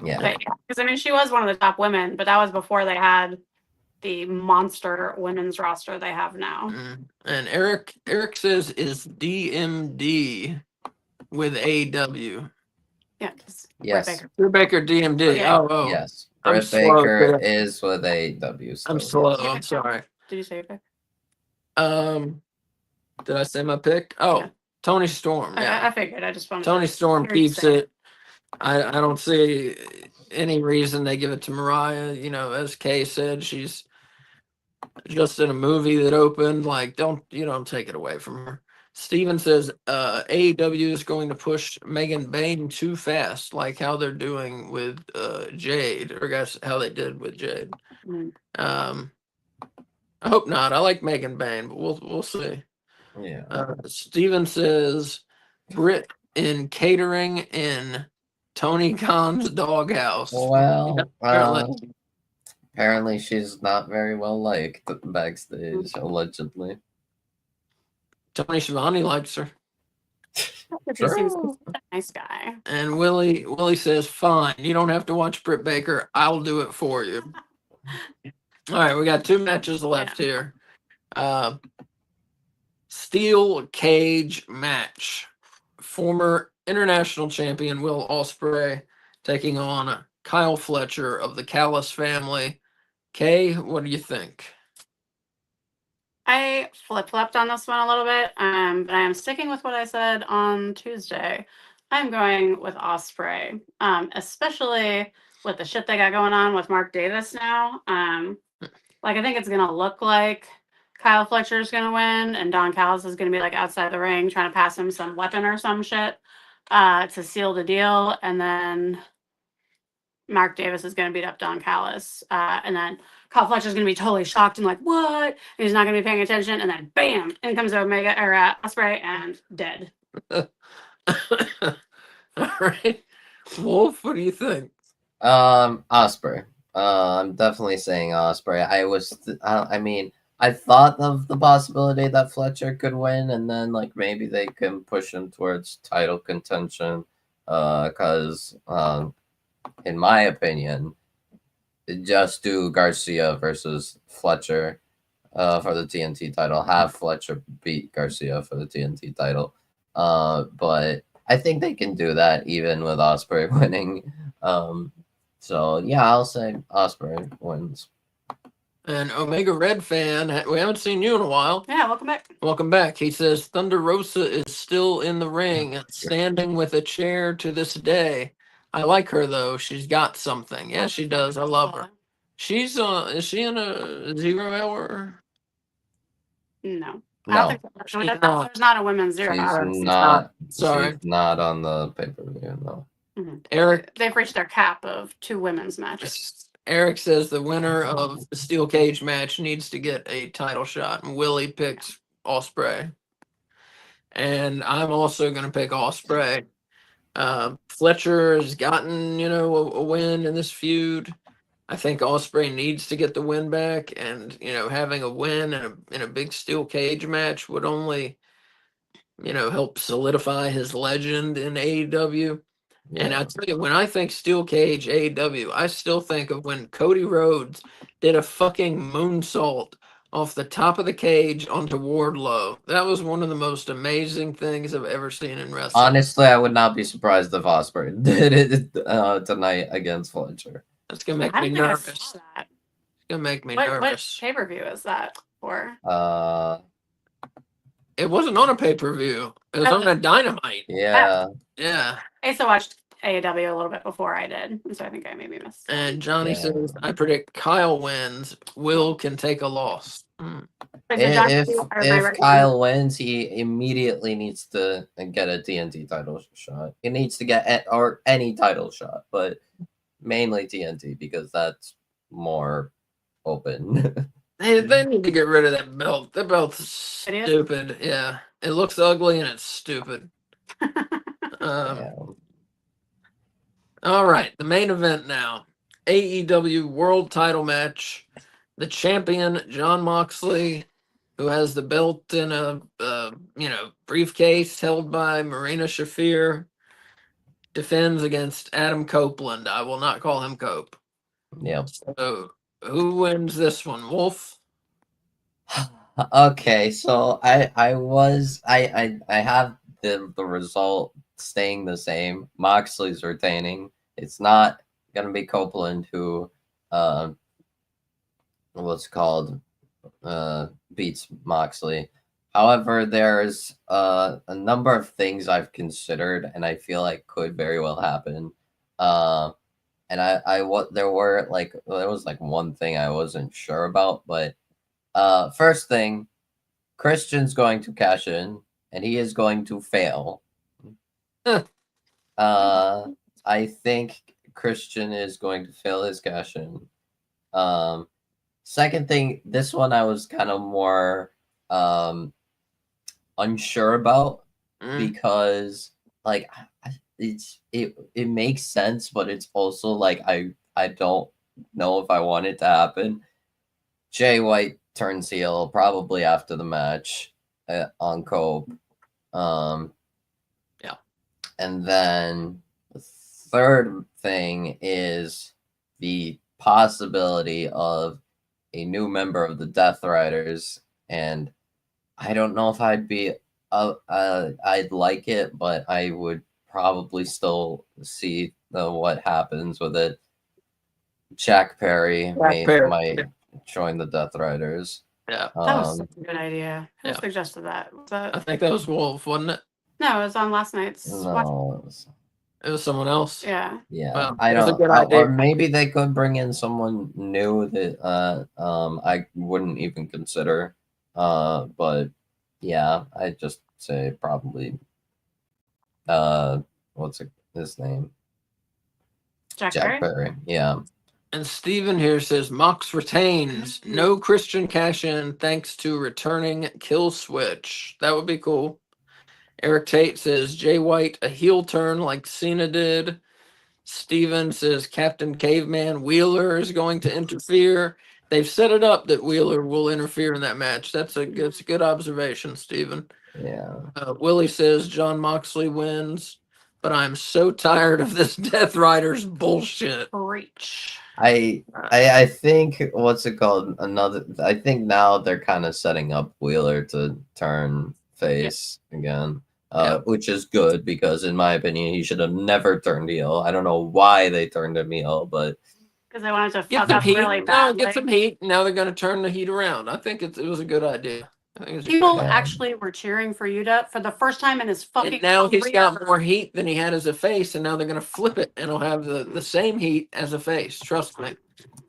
Yeah. Because I mean, she was one of the top women, but that was before they had the monster women's roster they have now. And Eric says, is DMD with AEW? Yeah. Yes. Britt Baker DMD. Okay. Oh. Yes. Britt Baker is with AEW. I'm slow. I'm sorry. Did you say your pick? Did I say my pick? Oh, yeah. Tony Storm. Yeah. I figured. I just wanted Tony Storm keeps it. I don't see any reason they give it to Mariah. As Kay said, she's just in a movie that opened. Like, don't take it away from her. Steven says AEW is going to push Megan Bayne too fast, like how they're doing with Jade, or I guess how they did with Jade. I hope not. I like Megan Bayne, but we'll see. Yeah. Steven says Britt in catering in Tony Khan's doghouse. Well, apparently, she's not very well liked backstage, allegedly. Tony Schiavone likes her. He seems True. like a nice guy. And Willie says, "Fine, you don't have to watch Britt Baker. I'll do it for you." All right, we got 2 matches left here. Steel cage match. Former international champion Will Ospreay taking on Kyle Fletcher of the Callis family. Kay, what do you think? I flip-flopped on this one a little bit, but I am sticking with what I said on Tuesday. I'm going with Osprey, especially with the shit they got going on with Mark Davis now. Like, I think it's gonna look like Kyle Fletcher's gonna win, and Don Callis is gonna be like outside the ring trying to pass him some weapon or some shit to seal the deal, and then Mark Davis is gonna beat up Don Callis, and then Kyle Fletcher's gonna be totally shocked and like, what? And he's not gonna be paying attention, and then bam, in comes Omega or Osprey and dead. All right. Wolf, what do you think? Osprey. I'm definitely saying Osprey. I mean, I thought of the possibility that Fletcher could win, and then like maybe they can push him towards title contention. Because in my opinion, just do Garcia versus Fletcher for the TNT title. Have Fletcher beat Garcia for the TNT title. But I think they can do that even with Osprey winning. So yeah, I'll say Osprey wins. And Omega Red fan, we haven't seen you in a while. Yeah, welcome back. Welcome back. He says Thunder Rosa is still in the ring, standing with a chair to this day. I like her though. She's got something. Yeah, she does. I love her. She's is she in a 0 hour? No. No, I don't think so. she's There's not. not a women's 0 She's hours. not. Sorry. She's not on the pay-per-view. No. Eric, They've reached their cap of 2 women's matches. Eric says the winner of the steel cage match needs to get a title shot, and Willie picks Osprey. And I'm also going to pick Osprey. Fletcher has gotten, a win in this feud. I think Osprey needs to get the win back, and having a win in a big steel cage match would only, help solidify his legend in AEW. Yeah. And I tell you, when I think steel cage AEW, I still think of when Cody Rhodes did a fucking moonsault off the top of the cage onto Wardlow. That was one of the most amazing things I've ever seen in wrestling. Honestly, I would not be surprised if Osprey did it tonight against Fletcher. That's gonna make I me don't think I nervous. saw that. It's gonna make me What nervous. pay-per-view is that for? It wasn't on a pay-per-view. It was on a Dynamite. Yeah. Yeah. I used to watch AEW a little bit before I did, and so I think I maybe missed that. And Johnny Yeah. says, I predict Kyle wins. Will can take a loss. If Kyle wins, he immediately needs to get a TNT title shot. He needs to get any title shot, but mainly TNT because that's more open. They need to get rid of that belt. That belt's stupid. Yeah. It looks ugly and it's stupid. Yeah. All right. The main event now. AEW World Title match. The champion, Jon Moxley, who has the belt in a briefcase held by Marina Shafir, defends against Adam Copeland. I will not call him Cope. Yep. So who wins this one, Wolf? Okay, so I have the result staying the same. Moxley's retaining. It's not gonna be Copeland who beats Moxley. However, there's a number of things I've considered and I feel like could very well happen. And there was one thing I wasn't sure about, but first thing, Christian's going to cash in and he is going to fail. I think Christian is going to fail his cash in. Second thing, this one I was kind of more unsure about because it makes sense, but it's also like I don't know if I want it to happen. Jay White turns heel probably after the match on Cope. Yeah. And then the third thing is the possibility of a new member of the Death Riders, and I don't know if I'd be I'd like it, but I would probably still see what happens with it. Jack Perry might join the Death Riders. Yeah. That was such a good idea. Who suggested that? Was that? I think that was Wolf, wasn't it? No, it was on last night's. No, it was someone else. Yeah. Yeah, well, I don't. Or maybe they could bring in someone new that I wouldn't even consider. But yeah, I'd just say probably what's his name? Jack Perry. Yeah. And Steven here says Mox retains. No Christian cash in thanks to returning Kill Switch. That would be cool. Eric Tate says Jay White a heel turn like Cena did. Steven says Captain Caveman Wheeler is going to interfere. They've set it up that Wheeler will interfere in that match. That's a good observation, Steven. Yeah. Willie says John Moxley wins, but I'm so tired of this Death Riders bullshit. Reach. I think what's it called? I think now they're kind of setting up Wheeler to turn face again. Which is good because, in my opinion, he should have never turned heel. I don't know why they turned him heel, but because they wanted to fuck up really bad. Get some heat. Now they're going to turn the heat around. I think it was a good idea. People actually were cheering for Yuta for the first time in his fucking. And now he's got more heat than he had as a face, and now they're going to flip it, and he'll have the same heat as a face. Trust me.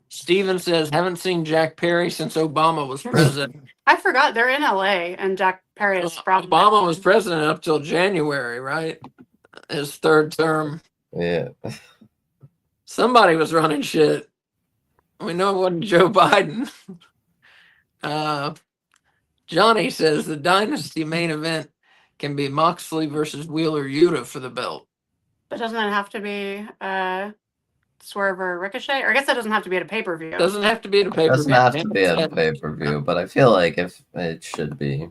Steven says, haven't seen Jack Perry since Obama was president. I forgot they're in LA, and Jack Perry is from. Obama was president up till January, right? His third term. Yeah. Somebody was running shit. We know it wasn't Joe Biden. Johnny says the Dynasty main event can be Moxley versus Wheeler Yuta for the belt. But doesn't it have to be Swerve or Ricochet? Or I guess that doesn't have to be at a pay-per-view. Doesn't have to be at a pay-per-view. Doesn't have to be at a pay-per-view, but I feel like if it should be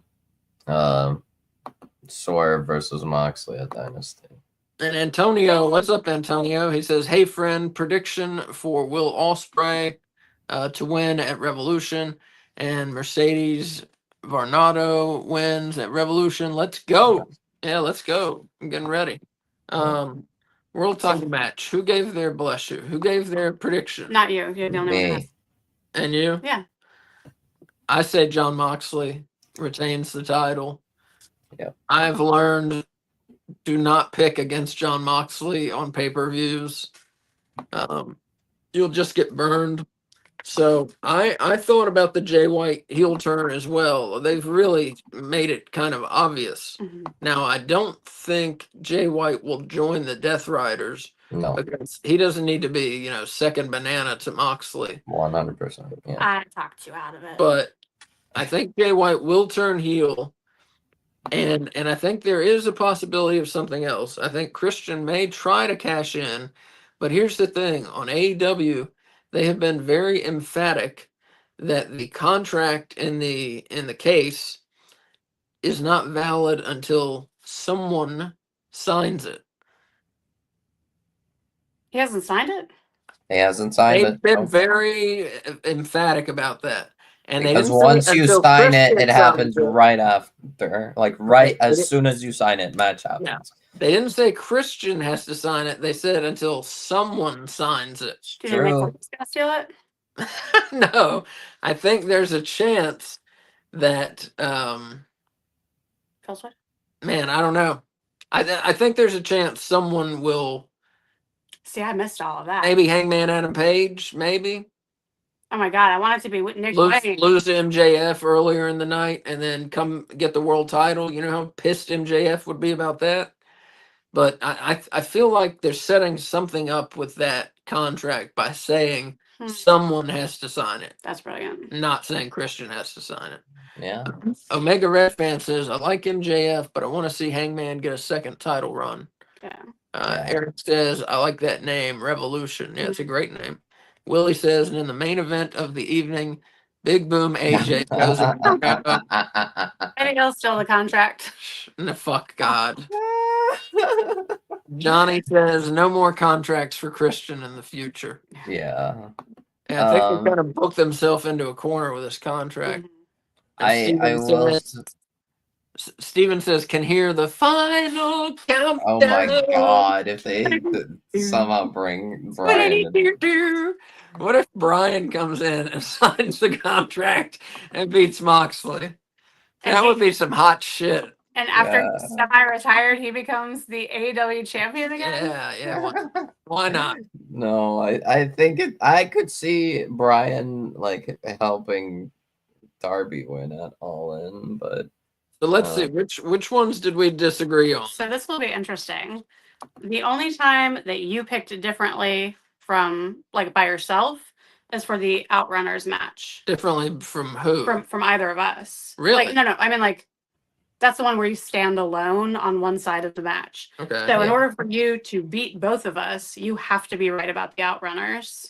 Swerve versus Moxley at Dynasty. And Antonio, what's up, Antonio? He says, hey, friend, prediction for Will Ospreay to win at Revolution, and Mercedes Varnado wins at Revolution. Let's go. Yeah, let's go. I'm getting ready. World title match. Who gave their bless you? Who gave their prediction? Not you. You're the only one. And you? Yeah. I say John Moxley retains the title. Yeah. I've learned do not pick against John Moxley on pay-per-views. You'll just get burned. So I thought about the Jay White heel turn as well. They've really made it kind of obvious. Mm-hmm. Now, I don't think Jay White will join the Death Riders. No. Because he doesn't need to be, second banana to Moxley. 100%. Yeah. I talked you out of it. But I think Jay White will turn heel. And I think there is a possibility of something else. I think Christian may try to cash in. But here's the thing. On AEW, they have been very emphatic that the contract in the case is not valid until someone signs it. He hasn't signed it? He hasn't signed it. They've been very emphatic about that. And because once you sign it, it happens right after. Like as soon as you sign it, match happens. Yeah. They didn't say Christian has to sign it. They said until someone signs it. Do you think Nick's gonna steal it? No. I think there's a chance that man, I don't know. I think there's a chance someone will. See, I missed all of that. Maybe Hangman Adam Page, maybe. Oh my God, I want it to be Nick Wayne. Lose to MJF earlier in the night and then come get the world title. You know how pissed MJF would be about that? But I feel like they're setting something up with that contract by saying someone has to sign it. That's brilliant. Not saying Christian has to sign it. Yeah. Omega Red Fan says, I like MJF, but I want to see Hangman get a second title run. Yeah. Yeah. Eric says, I like that name, Revolution. Yeah, it's a great name. Willie says, and in the main event of the evening, Big Boom AJ goes in Maybe he'll steal the contract. the fuck God. Johnny says, no more contracts for Christian in the future. Yeah. And I think he kind of booked himself into a corner with his contract. And I will. Steven says, can hear the final countdown. Oh my God! If they somehow bring Brian, what if Brian comes in and signs the contract and beats Moxley? That would be some hot shit. And after he's semi-retired, he becomes the AEW champion again. Yeah. Why not? No, I think I could see Brian like helping Darby win at All In, but So let's see which ones did we disagree on? So this will be interesting. The only time that you picked differently from like by yourself is for the Outrunners match. Differently from who? From either of us. Really? Like, no. I mean, like, that's the one where you stand alone on one side of the match. Okay. So in order for you to beat both of us, you have to be right about the Outrunners.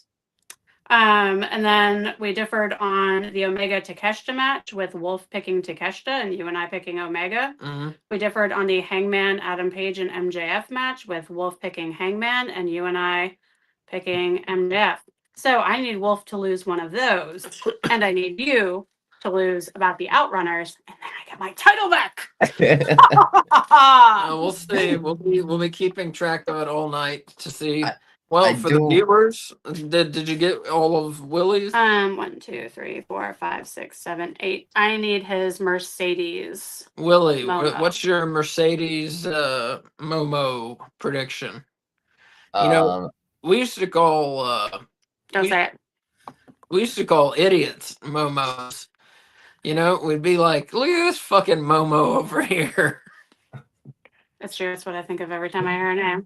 And then we differed on the Omega Takeshita match with Wolf picking Takeshita and you and I picking Omega. Mm-hmm. We differed on the Hangman, Adam Page, and MJF match with Wolf picking Hangman and you and I picking MJF. So I need Wolf to lose one of those, and I need you to lose about the Outrunners, and then I get my title back. We'll see. We'll be keeping track of it all night to see. For I the viewers, did you get all of Willie's? 1, 2, 3, 4, 5, 6, 7, 8. I need his Mercedes. Willie, Momo. what's your Mercedes Momo prediction? You know, we used to call Don't say it. We used to call idiots Momos. You know, we'd be like, look at this fucking Momo over here. It's true. It's what I think of every time I hear a name.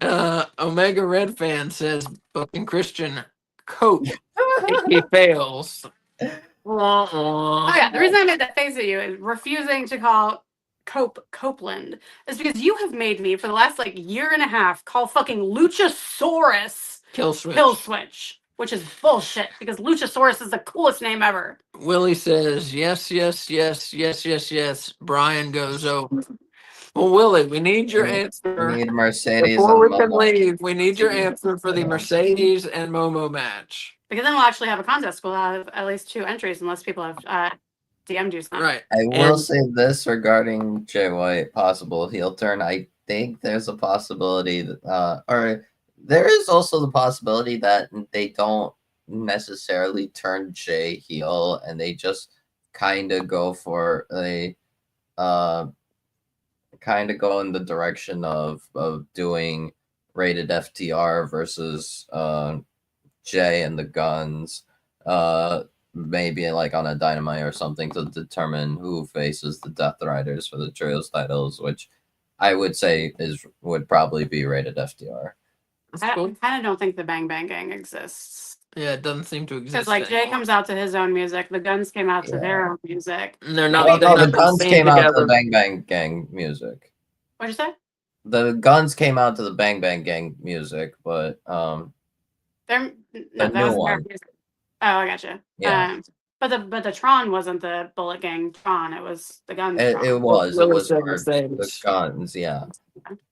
Omega Red Fan says booking Christian cope if he fails. Oh yeah, the reason I made that face at you is refusing to call Copeland is because you have made me for the last like year and a half call fucking Luchasaurus Kill Switch, which is bullshit because Luchasaurus is the coolest name ever. Willie says yes. Brian goes over. Well, Willie, we need your answer. We need Mercedes before we can leave. We need your answer for the Mercedes and Momo match. Because then we'll actually have a contest. We'll have at least 2 entries unless people have DM'd you something. Right. I will say this regarding Jay White, possible heel turn. I think there's a possibility that, or there is also the possibility that they don't necessarily turn Jay heel and they just kind of go for a kind of go in the direction of doing rated FTR versus Jay and the Guns, maybe like on a Dynamite or something to determine who faces the Death Riders for the trios titles, which I would say would probably be rated FTR. I kind of don't think the Bang Bang Gang exists. Yeah, it doesn't seem to exist. Because like Jay comes out to his own music, the Guns came out to their own music. And they're not. The Guns came out to the Bang Bang Gang music. What'd you say? The Guns came out to the Bang Bang Gang music, but that new was one. their music. Oh, I gotcha. Yeah. But the Tron wasn't the Bullet Gang Tron. It was the Guns. It was. It was for Mercedes. the Guns. Yeah.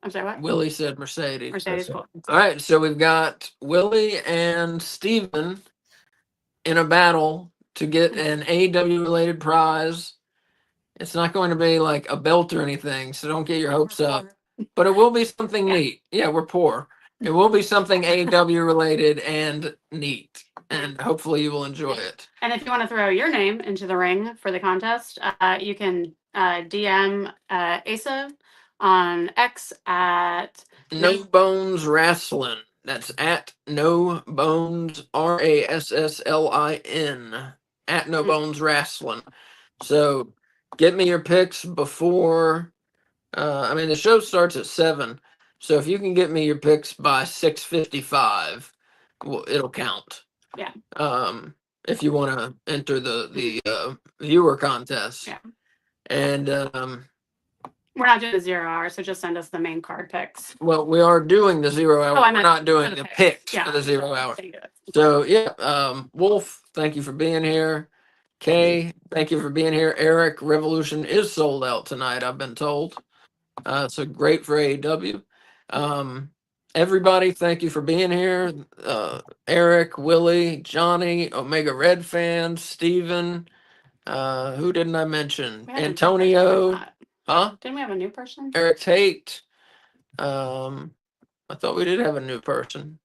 I'm sorry. What? Willie said Mercedes. Mercedes. Cool. All right, so we've got Willie and Steven in a battle to get an AEW related prize. It's not going to be like a belt or anything, so don't get your hopes up. But it will be something neat. Yeah, we're poor. It will be something AEW related and neat. And hopefully you will enjoy it. And if you want to throw your name into the ring for the contest, you can DM Asa on X at No Bones Wrestling. That's at No Bones RASSLIN at No Bones Wrestling. So get me your picks before. The show starts at 7. So if you can get me your picks by 6:55, it'll count. Yeah. If you want to enter the viewer contest. Yeah. And We're not doing the 0 hour, so just send us the main card picks. Well, we are doing the 0 hour. Oh, I We're meant not doing for the the picks Yeah. for the 0 hour. Thank you. So yeah, Wolf, thank you for being here. Kay, thank you for being here. Eric, Revolution is sold out tonight, I've been told. So great for AEW. Everybody, thank you for being here. Eric, Willie, Johnny, Omega Red fans, Steven. Who didn't I mention? We had a new Antonio. person, I thought. Huh? Didn't we have a new person? Eric Tate. I thought we did have a new person.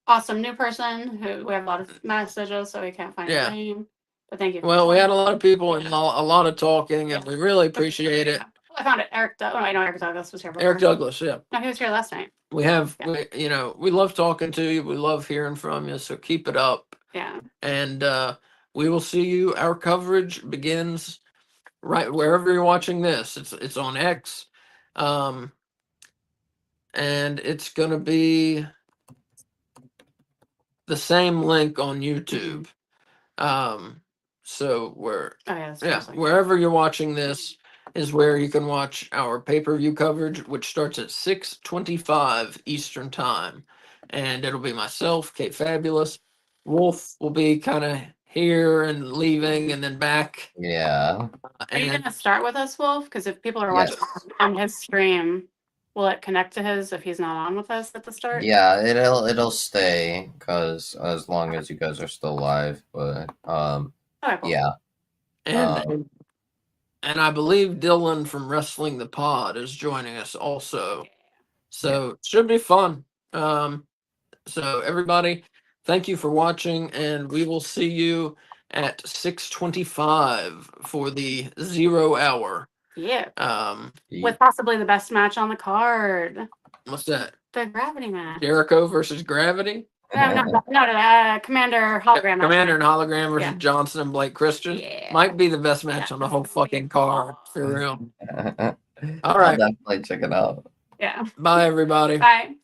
Awesome new person who we have a lot of messages, so we can't find Yeah. his name. But thank you. Well, we had a lot of people and a lot of talking, and we really appreciate it. I found it. Eric. Oh, I know Eric Douglas was here before. Eric Douglas, yeah. No, he was here last night. We have, Yeah. we love talking to you. We love hearing from you. So keep it up. Yeah. And we will see you. Our coverage begins right wherever you're watching this. It's on X, and it's gonna be the same link on YouTube. So we're Oh yeah. That's yeah, just like- wherever you're watching this is where you can watch our pay-per-view coverage, which starts at 6:25 Eastern time, and it'll be myself, Kate Fabulous. Wolf will be kind of here and leaving and then back. Yeah. Are you And gonna start with us, Wolf? Because if people are Yes. watching on his stream, will it connect to his if he's not on with us at the start? Yeah, it'll stay because as long as you guys are still live, but Okay, cool. yeah. and I believe Dylan from Wrestling the Pod is joining us also. So it should be fun. So everybody, thank you for watching, and we will see you at 6:25 for the 0 hour. Yeah. Ye- With possibly the best match on the card, What's that? the Gravity match. Jericho versus Gravity? No, Commander Hologram. match. Commander and Hologram versus Yeah. Johnson and Blake Christian. Yeah. Might be the best match Yeah. on the whole fucking card, for real. All All right. I'll definitely check it out. Yeah. Bye, everybody. Bye.